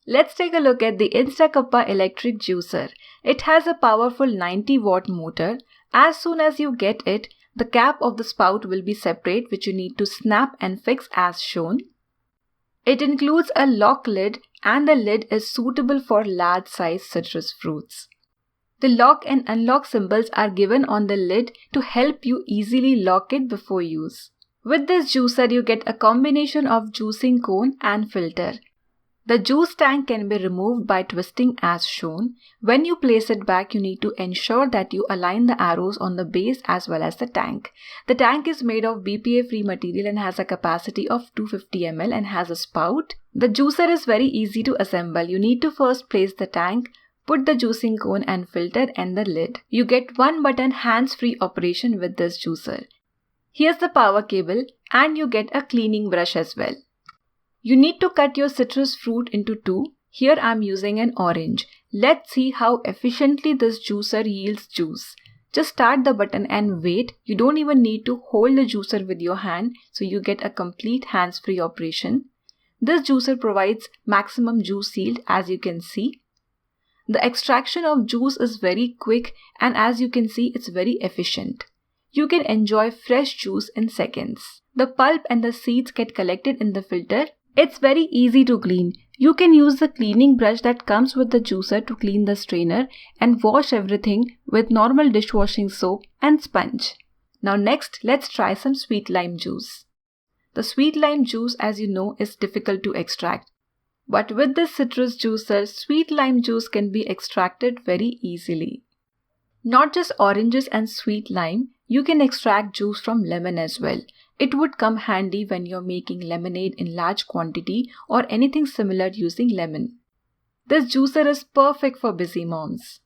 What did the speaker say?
Let's take a look at the InstaCuppa electric juicer. It has a powerful 90-watt motor. As soon as you get it, the cap of the spout will be separate, which you need to snap and fix as shown. It includes a lock lid and the lid is suitable for large size citrus fruits. The lock and unlock symbols are given on the lid to help you easily lock it before use. With this juicer, you get a combination of juicing cone and filter. The juice tank can be removed by twisting as shown. When you place it back, you need to ensure that you align the arrows on the base as well as the tank. The tank is made of BPA-free material and has a capacity of 250 ml and has a spout. The juicer is very easy to assemble. You need to first place the tank, put the juicing cone and filter and the lid. You get one button hands-free operation with this juicer. Here's the power cable and you get a cleaning brush as well. You need to cut your citrus fruit into two. Here I am using an orange. Let's see how efficiently this juicer yields juice. Just start the button and wait. You don't even need to hold the juicer with your hand, so you get a complete hands-free operation. This juicer provides maximum juice yield, as you can see. The extraction of juice is very quick and as you can see, it's very efficient. You can enjoy fresh juice in seconds. The pulp and the seeds get collected in the filter. It's very easy to clean. You can use the cleaning brush that comes with the juicer to clean the strainer and wash everything with normal dishwashing soap and sponge. Now next, let's try some sweet lime juice. The sweet lime juice, as you know, is difficult to extract. But with this citrus juicer, sweet lime juice can be extracted very easily. Not just oranges and sweet lime, you can extract juice from lemon as well. It would come handy when you're making lemonade in large quantity or anything similar using lemon. This juicer is perfect for busy moms.